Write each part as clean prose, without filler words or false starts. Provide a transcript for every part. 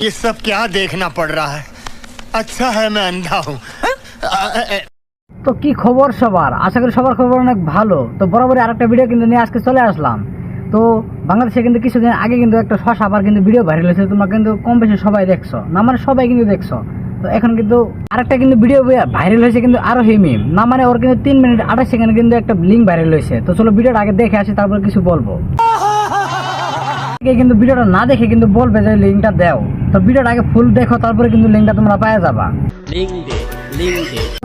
ये सब क्या देखना पड़ रहा है? अच्छा है मैं अंधा हूँ। তো কি খবর সবার? আশা করি সবার খবর অনেক ভালো। তো বরাবরই আরেকটা ভিডিও কিন্তু নিয়ে আজকে চলে আসলাম। তো বাংলাদেশে কিন্তু কিছুদিন আগে কিন্তু একটা শসা আবার কিন্তু ভিডিও ভাইরাল হয়েছে, তোমরা কিন্তু কম বেশি সবাই দেখছো, না মানে সবাই কিন্তু দেখছো। তো এখন কিন্তু আরেকটা কিন্তু ভিডিও ভাইরাল হয়েছে কিন্তু আরো হিমিম, না মানে ওর কিন্তু 3 মিনিট 28 সেকেন্ড কিন্তু একটা লিঙ্ক ভাইরাল হয়েছে। তো চলো ভিডিওটা আগে দেখে আসি, তারপর কিছু বলবো। কিন্তু ভিডিওটা না দেখে কিন্তু বলবে যে লিঙ্কটা দাও। তো ভিডিওটা আগে ফুল দেখো, তারপরে কিন্তু লিঙ্কটা তোমরা পেয়ে যাবা।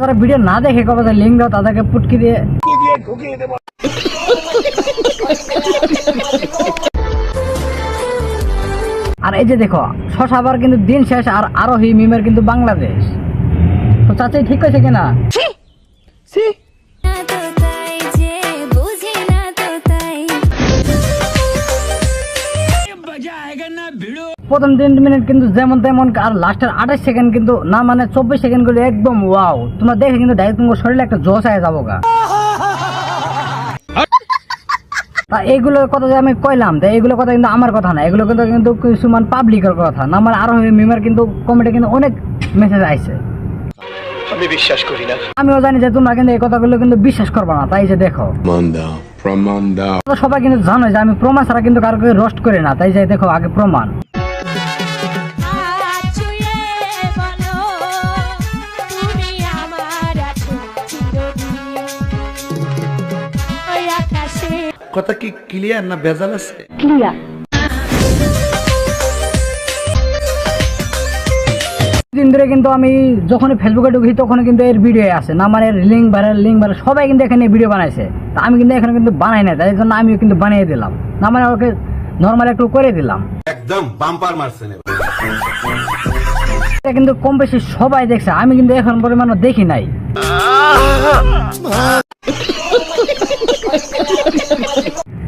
তারা ভিডিও না দেখে কবে যে লিঙ্ক দাও, তাদেরকে পুটকি দিয়ে আর এই যে দেখো শসা আবার কিন্তু দিন শেষ আর আরোহী মিমের কিন্তু বাংলাদেশ। তো চাচাই ঠিক আছে কিনা? প্রথম 3 মিনিট কিন্তু যেমন তেমন, আর লাস্টের 28 সেকেন্ড কিন্তু না মানে 24 সেকেন্ড গুলো একদম ওয়াও। তোমরা দেখে কিন্তু ডাইরেক্ট তোমার শরীরে একটা জোশ আয় যাবো গা। তা এইগুলোর কথা যে আমি কইলাম, তো এইগুলো কথা কিন্তু আমার কথা না, এগুলো কিন্তু কিছুমান পাবলিকের কথা, না মানে আরো মিমের কিন্তু কমেন্টে কিন্তু অনেক মেসেজ আইছে। আমি বিশ্বাস করি না। আমিও জানি যে তোমরা কিন্তু এই কথাগুলো কিন্তু বিশ্বাস করবে না। তাই যে দেখো প্রমাণ দাও। সবাই কিন্তু জানো যে আমি প্রমাণ ছাড়া কিন্তু কারোকে রোস্ট করি না। তাই যে দেখো আগে প্রমাণ। কথা কি ক্লিয়ার না ভেজাল আছে? ক্লিয়ার। দিন ধরে কিন্তু আমি যখনই ফেসবুকে ঢুকি তখন কিন্তু এর ভিডিও আসে, না মানে লিঙ্ক ভাইরাল সবাই কিন্তু এখানে ভিডিও বানাইছে। তা আমি কিন্তু এখানে কিন্তু বানাই না, তাই জন্য আমিও কিন্তু বানিয়ে দিলাম, না মানে ওকে নর্মাল একটু করে দিলাম। একদম বাম্পার মারছেন। এটা কিন্তু কম বেশি সবাই দেখছে, আমি কিন্তু এখন পরিমাণ দেখি নাই।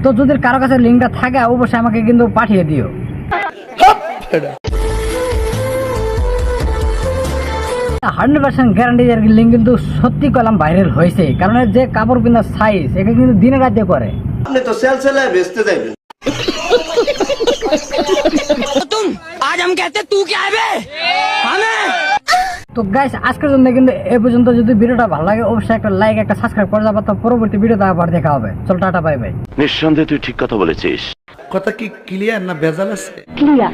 তো যদি কারো কাছে লিঙ্কটা থাকে অবশ্যই আমাকে কিন্তু পাঠিয়ে দিও। 100% গ্যারান্টি লিঙ্ক কিন্তু সত্যি কলম ভাইরাল হয়েছে, কারণ যে কাপড় পিন্ধার সাইজ এটা কিন্তু দিনে রাতে করে। আপনি তো সেল সেলায় বেচতে যাবেন। तुम आज हम कहते तू क्या है बे? हमें তো গাইস আজকের জন্য কিন্তু এই পর্যন্ত। যদি ভিডিওটা ভালো লাগে অবশ্যই একটা লাইক একটা সাবস্ক্রাইব করে যাবো। তো পরবর্তী ভিডিওতে আবার দেখা হবে। চল টাটা বাই বাই। নিঃসন্দেহে তুই ঠিক কথা বলেছিস। কথা কি ক্লিয়ার না ভেজাল আছে? ক্লিয়ার।